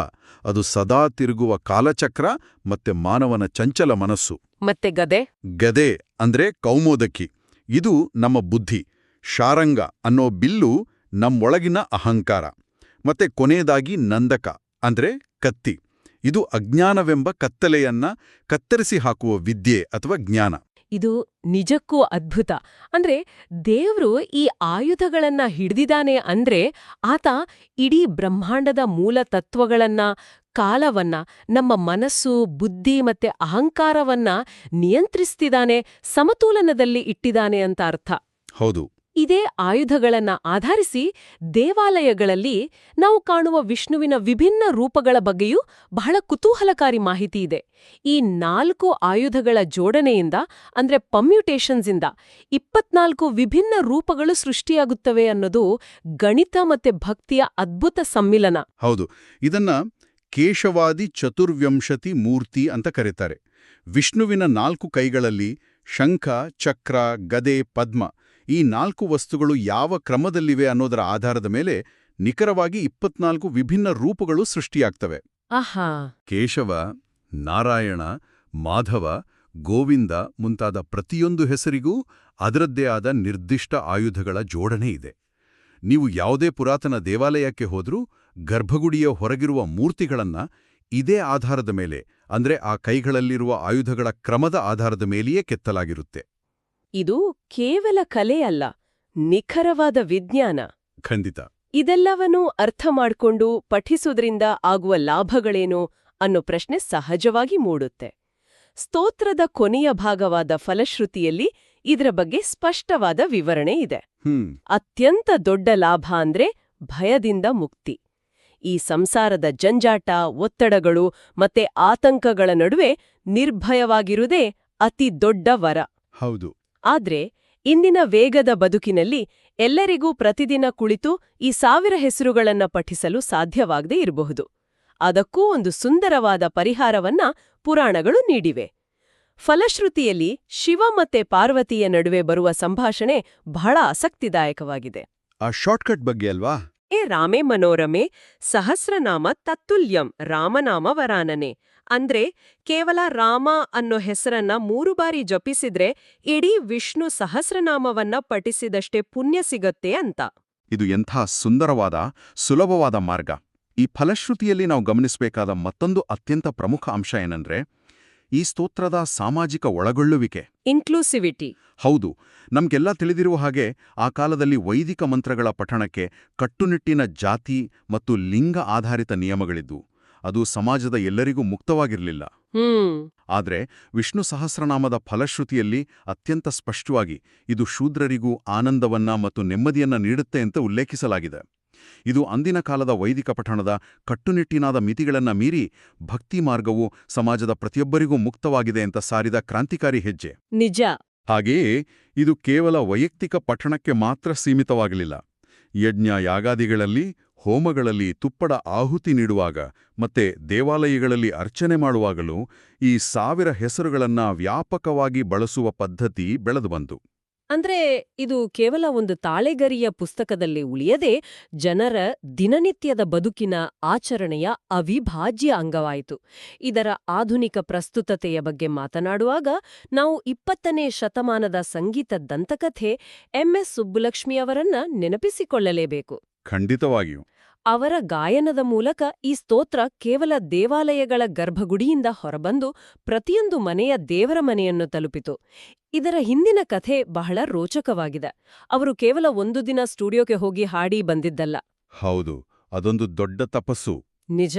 ಅದು ಸದಾ ತಿರುಗುವ ಕಾಲಚಕ್ರ ಮತ್ತೆ ಮಾನವನ ಚಂಚಲ ಮನಸ್ಸು. ಮತ್ತೆ ಗದೆ? ಗದೆ ಅಂದ್ರೆ ಕೌಮೋದಕಿ. ಇದು ನಮ್ಮ ಬುದ್ಧಿ. ಶಾರಂಗ ಅನ್ನೋ ಬಿಲ್ಲು ನಮ್ಮೊಳಗಿನ ಅಹಂಕಾರ. ಮತ್ತೆ ಕೊನೆಯದಾಗಿ ನಂದಕ ಅಂದ್ರೆ ಕತ್ತಿ. ಇದು ಅಜ್ಞಾನವೆಂಬ ಕತ್ತಲೆಯನ್ನ ಕತ್ತರಿಸಿ ಹಾಕುವ ವಿದ್ಯೆ ಅಥವಾ ಜ್ಞಾನ. ಇದು ನಿಜಕ್ಕೂ ಅದ್ಭುತ. ಅಂದ್ರೆ ದೇವ್ರು ಈ ಆಯುಧಗಳನ್ನ ಹಿಡ್ದಿದ್ದಾನೆ ಅಂದ್ರೆ ಆತ ಇಡೀ ಬ್ರಹ್ಮಾಂಡದ ಮೂಲ ತತ್ವಗಳನ್ನ, ಕಾಲವನ್ನ, ನಮ್ಮ ಮನಸ್ಸು, ಬುದ್ಧಿ ಮತ್ತೆ ಅಹಂಕಾರವನ್ನ ನಿಯಂತ್ರಿಸ್ತಿದ್ದಾನೆ, ಸಮತೋಲನದಲ್ಲಿ ಇಟ್ಟಿದ್ದಾನೆ ಅಂತ ಅರ್ಥ. ಹೌದು. ಇದೇ ಆಯುಧಗಳನ್ನ ಆಧರಿಸಿ ದೇವಾಲಯಗಳಲ್ಲಿ ನಾವು ಕಾಣುವ ವಿಷ್ಣುವಿನ ವಿಭಿನ್ನ ರೂಪಗಳ ಬಗ್ಗೆಯೂ ಬಹಳ ಕುತೂಹಲಕಾರಿ ಮಾಹಿತಿ ಇದೆ. ಈ 4 ಆಯುಧಗಳ ಜೋಡಣೆಯಿಂದ ಅಂದ್ರೆ ಪಮ್ಯುಟೇಷನ್ಸಿಂದ 24 ವಿಭಿನ್ನ ರೂಪಗಳು ಸೃಷ್ಟಿಯಾಗುತ್ತವೆ ಅನ್ನೋದು ಗಣಿತ ಮತ್ತೆ ಭಕ್ತಿಯ ಅದ್ಭುತ ಸಮ್ಮಿಲನ. ಹೌದು. ಇದನ್ನ ಕೇಶವಾದಿ ಚತುರ್ವಿಂಶತಿ ಮೂರ್ತಿ ಅಂತ ಕರೀತಾರೆ. ವಿಷ್ಣುವಿನ 4 ಕೈಗಳಲ್ಲಿ ಶಂಖ, ಚಕ್ರ, ಗದೆ, ಪದ್ಮ ಈ 4 ವಸ್ತುಗಳು ಯಾವ ಕ್ರಮದಲ್ಲಿವೆ ಅನ್ನೋದರ ಆಧಾರದ ಮೇಲೆ ನಿಖರವಾಗಿ 24 ವಿಭಿನ್ನ ರೂಪಗಳು ಸೃಷ್ಟಿಯಾಗ್ತವೆ. ಆಹಾ. ಕೇಶವ, ನಾರಾಯಣ, ಮಾಧವ, ಗೋವಿಂದ ಮುಂತಾದ ಪ್ರತಿಯೊಂದು ಹೆಸರಿಗೂ ಅದರದ್ದೇ ಆದ ನಿರ್ದಿಷ್ಟ ಆಯುಧಗಳ ಜೋಡಣೆ ಇದೆ. ನೀವು ಯಾವುದೇ ಪುರಾತನ ದೇವಾಲಯಕ್ಕೆ ಹೋದ್ರೂ ಗರ್ಭಗುಡಿಯ ಹೊರಗಿರುವ ಮೂರ್ತಿಗಳನ್ನ ಇದೇ ಆಧಾರದ ಮೇಲೆ ಅಂದ್ರೆ ಆ ಕೈಗಳಲ್ಲಿರುವ ಆಯುಧಗಳ ಕ್ರಮದ ಆಧಾರದ ಮೇಲೆಯೇ ಕೆತ್ತಲಾಗಿರುತ್ತೆ. ಇದು ಕೇವಲ ಕಲೆಯಲ್ಲ, ನಿಖರವಾದ ವಿಜ್ಞಾನ. ಖಂಡಿತ. ಇದೆಲ್ಲವನ್ನೂ ಅರ್ಥ ಮಾಡ್ಕೊಂಡು ಪಠಿಸೋದ್ರಿಂದ ಆಗುವ ಲಾಭಗಳೇನು ಅನ್ನೋ ಪ್ರಶ್ನೆ ಸಹಜವಾಗಿ ಮೂಡುತ್ತೆ. ಸ್ತೋತ್ರದ ಕೊನೆಯ ಭಾಗವಾದ ಫಲಶ್ರುತಿಯಲ್ಲಿ ಇದರ ಬಗ್ಗೆ ಸ್ಪಷ್ಟವಾದ ವಿವರಣೆ ಇದೆ. ಅತ್ಯಂತ ದೊಡ್ಡ ಲಾಭ ಅಂದ್ರೆ ಭಯದಿಂದ ಮುಕ್ತಿ. ಈ ಸಂಸಾರದ ಜಂಜಾಟ, ಒತ್ತಡಗಳು ಮತ್ತೆ ಆತಂಕಗಳ ನಡುವೆ ನಿರ್ಭಯವಾಗಿರುವುದೇ ಅತಿ ದೊಡ್ಡ ವರ. ಹೌದು. ಆದ್ರೆ ಇಂದಿನ ವೇಗದ ಬದುಕಿನಲ್ಲಿ ಎಲ್ಲರಿಗೂ ಪ್ರತಿದಿನ ಕುಳಿತು ಈ 1000 ಹೆಸರುಗಳನ್ನ ಪಠಿಸಲು ಸಾಧ್ಯವಾಗದೇ ಇರಬಹುದು. ಅದಕ್ಕೂ ಒಂದು ಸುಂದರವಾದ ಪರಿಹಾರವನ್ನ ಪುರಾಣಗಳು ನೀಡಿವೆ. ಫಲಶ್ರುತಿಯಲ್ಲಿ ಶಿವ ಮತ್ತೆ ಪಾರ್ವತಿಯ ನಡುವೆ ಬರುವ ಸಂಭಾಷಣೆ ಬಹಳ ಆಸಕ್ತಿದಾಯಕವಾಗಿದೆ. ಆ ಶಾರ್ಟ್ಕಟ್ ಬಗ್ಗೆ ಅಲ್ವಾ? ರಾಮೇ ಮನೋರಮೆ ಸಹಸ್ರನಾಮ ತತ್ತುಲ್ಯಂ ರಾಮನಾಮ ವರಾನನೆ. ಅಂದ್ರೆ ಕೇವಲ ರಾಮ ಅನ್ನೋ ಹೆಸರನ್ನ 3 ಬಾರಿ ಜಪಿಸಿದ್ರೆ ಇಡೀ ವಿಷ್ಣು ಸಹಸ್ರನಾಮವನ್ನ ಪಠಿಸಿದಷ್ಟೇ ಪುಣ್ಯ ಸಿಗತ್ತೆ ಅಂತ. ಇದು ಎಂಥ ಸುಂದರವಾದ ಸುಲಭವಾದ ಮಾರ್ಗ. ಈ ಫಲಶ್ರುತಿಯಲ್ಲಿ ನಾವು ಗಮನಿಸಬೇಕಾದ ಮತ್ತೊಂದು ಅತ್ಯಂತ ಪ್ರಮುಖ ಅಂಶ ಏನಂದ್ರೆ ಈ ಸ್ತೋತ್ರದ ಸಾಮಾಜಿಕ ಒಳಗೊಳ್ಳುವಿಕೆ, ಇನ್ಕ್ಲೂಸಿವಿಟಿ. ಹೌದು, ನಮ್ಗೆಲ್ಲ ತಿಳಿದಿರುವ ಹಾಗೆ ಆ ಕಾಲದಲ್ಲಿ ವೈದಿಕ ಮಂತ್ರಗಳ ಪಠಣಕ್ಕೆ ಕಟ್ಟುನಿಟ್ಟಿನ ಜಾತಿ ಮತ್ತು ಲಿಂಗ ಆಧಾರಿತ ನಿಯಮಗಳಿದ್ವು. ಅದು ಸಮಾಜದ ಎಲ್ಲರಿಗೂ ಮುಕ್ತವಾಗಿರಲಿಲ್ಲ. ಆದ್ರೆ ವಿಷ್ಣು ಸಹಸ್ರನಾಮದ ಫಲಶ್ರುತಿಯಲ್ಲಿ ಅತ್ಯಂತ ಸ್ಪಷ್ಟವಾಗಿ ಇದು ಶೂದ್ರರಿಗೂ ಆನಂದವನ್ನ ಮತ್ತು ನೆಮ್ಮದಿಯನ್ನ ನೀಡುತ್ತೆ ಅಂತ ಉಲ್ಲೇಖಿಸಲಾಗಿದೆ. ಇದು ಅಂದಿನ ಕಾಲದ ವೈದಿಕ ಪಠಣದ ಕಟ್ಟುನಿಟ್ಟಿನಾದ ಮಿತಿಗಳನ್ನ ಮೀರಿ ಭಕ್ತಿ ಮಾರ್ಗವು ಸಮಾಜದ ಪ್ರತಿಯೊಬ್ಬರಿಗೂ ಮುಕ್ತವಾಗಿದೆ ಅಂತ ಸಾರಿದ ಕ್ರಾಂತಿಕಾರಿ ಹೆಜ್ಜೆ. ನಿಜ. ಹಾಗೆಯೇ ಇದು ಕೇವಲ ವೈಯಕ್ತಿಕ ಪಠಣಕ್ಕೆ ಮಾತ್ರ ಸೀಮಿತವಾಗಲಿಲ್ಲ. ಯಜ್ಞ ಯಾಗಾದಿಗಳಲ್ಲಿ, ಹೋಮಗಳಲ್ಲಿ ತುಪ್ಪಡ ಆಹುತಿ ನೀಡುವಾಗ ಮತ್ತೆ ದೇವಾಲಯಗಳಲ್ಲಿ ಅರ್ಚನೆ ಮಾಡುವಾಗಲೂ ಈ 1000 ಹೆಸರುಗಳನ್ನ ವ್ಯಾಪಕವಾಗಿ ಬಳಸುವ ಪದ್ಧತಿ ಬೆಳೆದು ಬಂತು. ಅಂದ್ರೆ ಇದು ಕೇವಲ ಒಂದು ತಾಳೆಗರಿಯ ಪುಸ್ತಕದಲ್ಲಿ ಉಳಿಯದೆ ಜನರ ದಿನನಿತ್ಯದ ಬದುಕಿನ ಆಚರಣೆಯ ಅವಿಭಾಜ್ಯ ಅಂಗವಾಯಿತು. ಇದರ ಆಧುನಿಕ ಪ್ರಸ್ತುತತೆಯ ಬಗ್ಗೆ ಮಾತನಾಡುವಾಗ ನಾವು 20ನೇ ಶತಮಾನದ ಸಂಗೀತ ದಂತಕಥೆ MS ಸುಬ್ಬುಲಕ್ಷ್ಮಿಯವರನ್ನ ನೆನಪಿಸಿಕೊಳ್ಳಲೇಬೇಕು. ಖಂಡಿತವಾಗಿಯೂ. ಅವರ ಗಾಯನದ ಮೂಲಕ ಈ ಸ್ತೋತ್ರ ಕೇವಲ ದೇವಾಲಯಗಳ ಗರ್ಭಗುಡಿಯಿಂದ ಹೊರಬಂದು ಪ್ರತಿಯೊಂದು ಮನೆಯ ದೇವರ ಮನೆಯನ್ನು ತಲುಪಿತು. ಇದರ ಹಿಂದಿನ ಕಥೆ ಬಹಳ ರೋಚಕವಾಗಿದೆ. ಅವರು ಕೇವಲ ಒಂದು ದಿನ ಸ್ಟುಡಿಯೋಗೆ ಹೋಗಿ ಹಾಡಿ ಬಂದಿದ್ದಲ್ಲ. ಹೌದು, ಅದೊಂದು ದೊಡ್ಡ ತಪಸ್ಸು. ನಿಜ.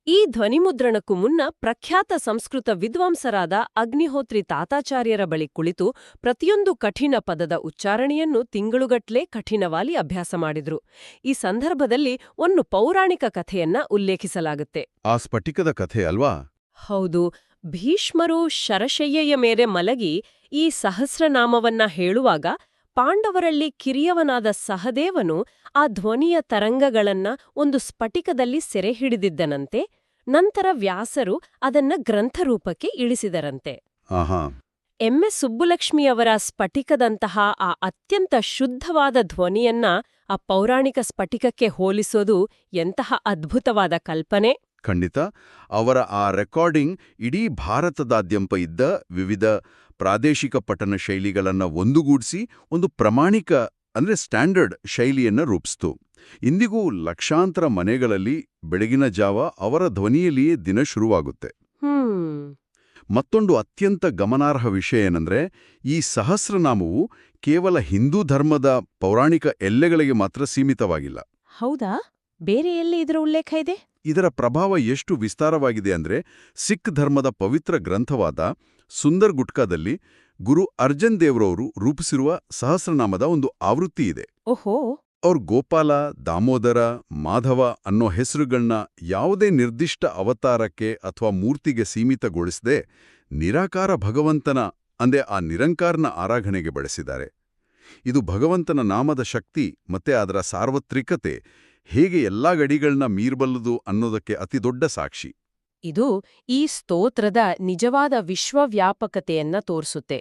ಈ ಧ್ವನಿಮುದ್ರಣಕ್ಕೂ ಮುನ್ನ ಪ್ರಖ್ಯಾತ ಸಂಸ್ಕೃತ ವಿದ್ವಾಂಸರಾದ ಅಗ್ನಿಹೋತ್ರಿ ತಾತಾಚಾರ್ಯರ ಬಳಿ ಕುಳಿತು ಪ್ರತಿಯೊಂದು ಕಠಿಣ ಪದದ ಉಚ್ಚಾರಣೆಯನ್ನು ತಿಂಗಳುಗಟ್ಲೆ ಕಠಿಣವಾಗಿ ಅಭ್ಯಾಸ ಮಾಡಿದ್ರು. ಈ ಸಂದರ್ಭದಲ್ಲಿ ಒಂದು ಪೌರಾಣಿಕ ಕಥೆಯನ್ನ ಉಲ್ಲೇಖಿಸಲಾಗುತ್ತೆ. ಆ ಸ್ಫಟಿಕದ ಕಥೆ ಅಲ್ವಾ? ಹೌದು. ಭೀಷ್ಮರು ಶರಶಯ್ಯೆಯ ಮೇಲೆ ಮಲಗಿ ಈ ಸಹಸ್ರನಾಮವನ್ನ ಹೇಳುವಾಗ ಪಾಂಡವರಲ್ಲಿ ಕಿರಿಯವನಾದ ಸಹದೇವನು ಆ ಧ್ವನಿಯ ತರಂಗಗಳನ್ನ ಒಂದು ಸ್ಫಟಿಕದಲ್ಲಿ ಸೆರೆ ಹಿಡಿದಿದ್ದನಂತೆ. ನಂತರ ವ್ಯಾಸರು ಅದನ್ನ ಗ್ರಂಥರೂಪಕ್ಕೆ ಇಳಿಸಿದರಂತೆ. MS ಸುಬ್ಬುಲಕ್ಷ್ಮಿಯವರ ಸ್ಫಟಿಕದಂತಹ ಆ ಅತ್ಯಂತ ಶುದ್ಧವಾದ ಧ್ವನಿಯನ್ನ ಆ ಪೌರಾಣಿಕ ಸ್ಫಟಿಕಕ್ಕೆ ಹೋಲಿಸೋದು ಎಂತಹ ಅದ್ಭುತವಾದ ಕಲ್ಪನೆ. ಖಂಡಿತ. ಅವರ ಆ ರೆಕಾರ್ಡಿಂಗ್ ಇಡೀ ಭಾರತದಾದ್ಯಂತ ಇದ್ದ ವಿವಿಧ ಪ್ರಾದೇಶಿಕ ಪಠಣ ಶೈಲಿಗಳನ್ನು ಒಂದುಗೂಡಿಸಿ ಒಂದು ಪ್ರಮಾಣಿಕ ಸ್ಟ್ಯಾಂಡರ್ಡ್ ಶೈಲಿಯನ್ನು ರೂಪಿಸಿತು. ಇಂದಿಗೂ ಲಕ್ಷಾಂತರ ಮನೆಗಳಲ್ಲಿ ಬೆಳಗಿನ ಜಾವ ಅವರ ಧ್ವನಿಯಲ್ಲಿಯೇ ದಿನ ಶುರುವಾಗುತ್ತೆ. ಮತ್ತೊಂದು ಅತ್ಯಂತ ಗಮನಾರ್ಹ ವಿಷಯ ಏನಂದ್ರೆ ಈ ಸಹಸ್ರನಾಮವು ಕೇವಲ ಹಿಂದೂ ಧರ್ಮದ ಪೌರಾಣಿಕ ಎಲ್ಲೆಗಳಿಗೆ ಮಾತ್ರ ಸೀಮಿತವಾಗಿಲ್ಲ. ಹೌದಾ? ಬೇರೆ ಎಲ್ಲಿ ಇದರ ಉಲ್ಲೇಖ ಇದೆ? ಇದರ ಪ್ರಭಾವ ಎಷ್ಟು ವಿಸ್ತಾರವಾಗಿದೆ ಅಂದ್ರೆ ಸಿಖ್ ಧರ್ಮದ ಪವಿತ್ರ ಗ್ರಂಥವಾದ ಸುಂದರ್ ಗುಟ್ಕಾದಲ್ಲಿ ಗುರು ಅರ್ಜನ್ ದೇವ್ರವರು ರೂಪಿಸಿರುವ ಸಹಸ್ರನಾಮದ ಒಂದು ಆವೃತ್ತಿ ಇದೆ. ಓಹೋ. ಅವ್ರು ಗೋಪಾಲ, ದಾಮೋದರ, ಮಾಧವ ಅನ್ನೋ ಹೆಸರುಗಳನ್ನ ಯಾವುದೇ ನಿರ್ದಿಷ್ಟ ಅವತಾರಕ್ಕೆ ಅಥವಾ ಮೂರ್ತಿಗೆ ಸೀಮಿತಗೊಳಿಸದೆ ನಿರಾಕಾರ ಭಗವಂತನ ಆ ನಿರಂಕಾರನ ಆರಾಧನೆಗೆ ಬಳಸಿದ್ದಾರೆ. ಇದು ಭಗವಂತನ ನಾಮದ ಶಕ್ತಿ ಮತ್ತೆ ಅದರ ಸಾರ್ವತ್ರಿಕತೆ ಹೇಗೆ ಎಲ್ಲಾ ಗಡಿಗಳನ್ನ ಮೀರಬಲ್ಲದು ಅನ್ನೋದಕ್ಕೆ ಅತಿದೊಡ್ಡ ಸಾಕ್ಷಿ. ಇದು ಈ ಸ್ತೋತ್ರದ ನಿಜವಾದ ವಿಶ್ವವ್ಯಾಪಕತೆಯನ್ನ ತೋರಿಸುತ್ತೆ.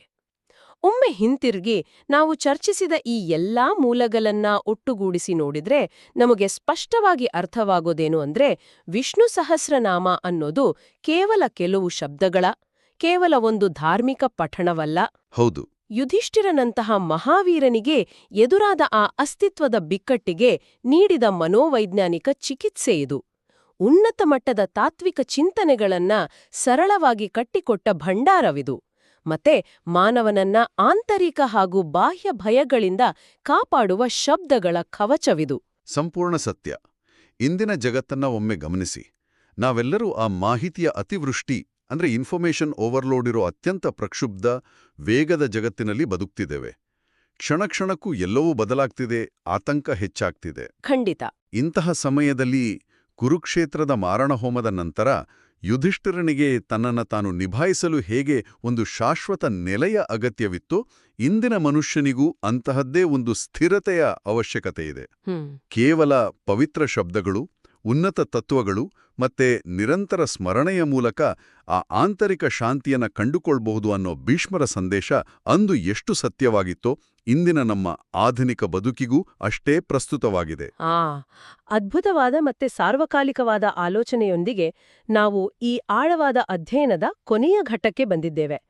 ಒಮ್ಮೆ ಹಿಂತಿರುಗಿ ನಾವು ಚರ್ಚಿಸಿದ ಈ ಎಲ್ಲಾ ಮೂಲಗಳನ್ನ ಒಟ್ಟುಗೂಡಿಸಿ ನೋಡಿದ್ರೆ ನಮಗೆ ಸ್ಪಷ್ಟವಾಗಿ ಅರ್ಥವಾಗೋದೇನು ಅಂದ್ರೆ ವಿಷ್ಣು ಸಹಸ್ರನಾಮ ಅನ್ನೋದು ಕೇವಲ ಕೆಲವು ಶಬ್ದಗಳ, ಕೇವಲ ಒಂದು ಧಾರ್ಮಿಕ ಪಠಣವಲ್ಲ. ಹೌದು. ಯುಧಿಷ್ಠಿರನಂತಹ ಮಹಾವೀರನಿಗೆ ಎದುರಾದ ಆ ಅಸ್ತಿತ್ವದ ಬಿಕ್ಕಟ್ಟಿಗೆ ನೀಡಿದ ಮನೋವೈಜ್ಞಾನಿಕ ಚಿಕಿತ್ಸೆ ಇದು. ಉನ್ನತ ಮಟ್ಟದ ತಾತ್ವಿಕ ಚಿಂತನೆಗಳನ್ನ ಸರಳವಾಗಿ ಕಟ್ಟಿಕೊಟ್ಟ ಭಂಡಾರವಿದು. ಮತ್ತೆ ಮಾನವನನ್ನ ಆಂತರಿಕ ಹಾಗೂ ಬಾಹ್ಯ ಭಯಗಳಿಂದ ಕಾಪಾಡುವ ಶಬ್ದಗಳ ಕವಚವಿದು. ಸಂಪೂರ್ಣ ಸತ್ಯ. ಇಂದಿನ ಜಗತ್ತನ್ನ ಒಮ್ಮೆ ಗಮನಿಸಿ. ನಾವೆಲ್ಲರೂ ಆ ಮಾಹಿತಿಯ ಅತಿವೃಷ್ಟಿ ಅಂದ್ರೆ ಇನ್ಫಾರ್ಮೇಷನ್ ಓವರ್ಲೋಡ್ ಇರೋ ಅತ್ಯಂತ ಪ್ರಕ್ಷುಬ್ಧ ವೇಗದ ಜಗತ್ತಿನಲ್ಲಿ ಬದುಕ್ತಿದ್ದೇವೆ. ಕ್ಷಣಕ್ಕೂ ಎಲ್ಲವೂ ಬದಲಾಗ್ತಿದೆ, ಆತಂಕ ಹೆಚ್ಚಾಗ್ತಿದೆ. ಖಂಡಿತ. ಇಂತಹ ಸಮಯದಲ್ಲಿ ಕುರುಕ್ಷೇತ್ರದ ಮಾರಣಹೋಮದ ನಂತರ ಯುಧಿಷ್ಠಿರನಿಗೆ ತನ್ನನ್ನು ತಾನು ನಿಭಾಯಿಸಲು ಹೇಗೆ ಒಂದು ಶಾಶ್ವತ ನೆಲೆಯ ಅಗತ್ಯವಿತ್ತೋ, ಇಂದಿನ ಮನುಷ್ಯನಿಗೂ ಅಂತಹದ್ದೇ ಒಂದು ಸ್ಥಿರತೆಯ ಅವಶ್ಯಕತೆ ಇದೆ. ಕೇವಲ ಪವಿತ್ರ ಶಬ್ದಗಳು, ಉನ್ನತ ತತ್ವಗಳು ಮತ್ತೆ ನಿರಂತರ ಸ್ಮರಣೆಯ ಮೂಲಕ ಆ ಆಂತರಿಕ ಶಾಂತಿಯನ್ನ ಕಂಡುಕೊಳ್ಬಹುದು ಅನ್ನೋ ಭೀಷ್ಮರ ಸಂದೇಶ ಅಂದು ಎಷ್ಟು ಸತ್ಯವಾಗಿತ್ತೋ ಇಂದಿನ ನಮ್ಮ ಆಧುನಿಕ ಬದುಕಿಗೂ ಅಷ್ಟೇ ಪ್ರಸ್ತುತವಾಗಿದೆ. ಅದ್ಭುತವಾದ ಮತ್ತೆ ಸಾರ್ವಕಾಲಿಕವಾದ ಆಲೋಚನೆಯೊಂದಿಗೆ ನಾವು ಈ ಆಳವಾದ ಅಧ್ಯಯನದ ಕೊನೆಯ ಘಟ್ಟಕ್ಕೆ ಬಂದಿದ್ದೇವೆ.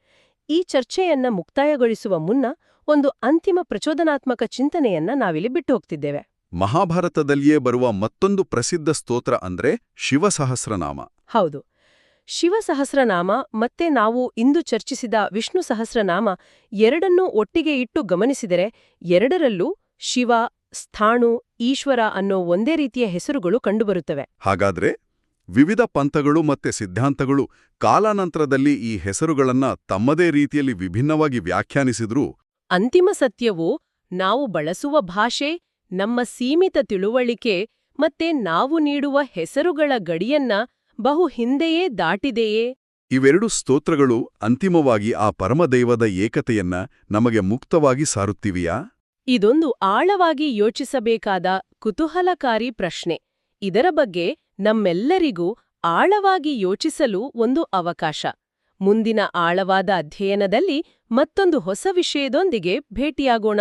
ಈ ಚರ್ಚೆಯನ್ನ ಮುಕ್ತಾಯಗೊಳಿಸುವ ಮುನ್ನ ಒಂದು ಅಂತಿಮ ಪ್ರಚೋದನಾತ್ಮಕ ಚಿಂತನೆಯನ್ನ ನಾವಿಲ್ಲಿ ಬಿಟ್ಟು ಹೋಗ್ತಿದ್ದೇವೆ. ಮಹಾಭಾರತದಲ್ಲಿಯೇ ಬರುವ ಮತ್ತೊಂದು ಪ್ರಸಿದ್ಧ ಸ್ತೋತ್ರ ಅಂದ್ರೆ ಶಿವಸಹಸ್ರನಾಮ. ಹೌದು. ಶಿವಸಹಸ್ರನಾಮ ಮತ್ತೆ ನಾವು ಇಂದು ಚರ್ಚಿಸಿದ ವಿಷ್ಣು ಸಹಸ್ರನಾಮ ಎರಡನ್ನೂ ಒಟ್ಟಿಗೆ ಇಟ್ಟು ಗಮನಿಸಿದರೆ ಎರಡರಲ್ಲೂ ಶಿವ, ಸ್ಥಾಣು, ಈಶ್ವರ ಅನ್ನೋ ಒಂದೇ ರೀತಿಯ ಹೆಸರುಗಳು ಕಂಡುಬರುತ್ತವೆ. ಹಾಗಾದ್ರೆ ವಿವಿಧ ಪಂಥಗಳು ಮತ್ತೆ ಸಿದ್ಧಾಂತಗಳು ಕಾಲಾನಂತರದಲ್ಲಿ ಈ ಹೆಸರುಗಳನ್ನ ತಮ್ಮದೇ ರೀತಿಯಲ್ಲಿ ವಿಭಿನ್ನವಾಗಿ ವ್ಯಾಖ್ಯಾನಿಸಿದ್ರೂ ಅಂತಿಮ ಸತ್ಯವು ನಾವು ಬಳಸುವ ಭಾಷೆ, ನಮ್ಮ ಸೀಮಿತ ತಿಳುವಳಿಕೆ ಮತ್ತೆ ನಾವು ನೀಡುವ ಹೆಸರುಗಳ ಗಡಿಯನ್ನ ಬಹು ಹಿಂದೆಯೇ ದಾಟಿದೆಯೇ? ಇವೆರಡು ಸ್ತೋತ್ರಗಳು ಅಂತಿಮವಾಗಿ ಆ ಪರಮದೈವದ ಏಕತೆಯನ್ನ ನಮಗೆ ಮುಕ್ತವಾಗಿ ಸಾರುತ್ತಿವೆಯಾ? ಇದೊಂದು ಆಳವಾಗಿ ಯೋಚಿಸಬೇಕಾದ ಕುತೂಹಲಕಾರಿ ಪ್ರಶ್ನೆ. ಇದರ ಬಗ್ಗೆ ನಮ್ಮೆಲ್ಲರಿಗೂ ಆಳವಾಗಿ ಯೋಚಿಸಲು ಒಂದು ಅವಕಾಶ. ಮುಂದಿನ ಆಳವಾದ ಅಧ್ಯಯನದಲ್ಲಿ ಮತ್ತೊಂದು ಹೊಸ ವಿಷಯದೊಂದಿಗೆ ಭೇಟಿಯಾಗೋಣ.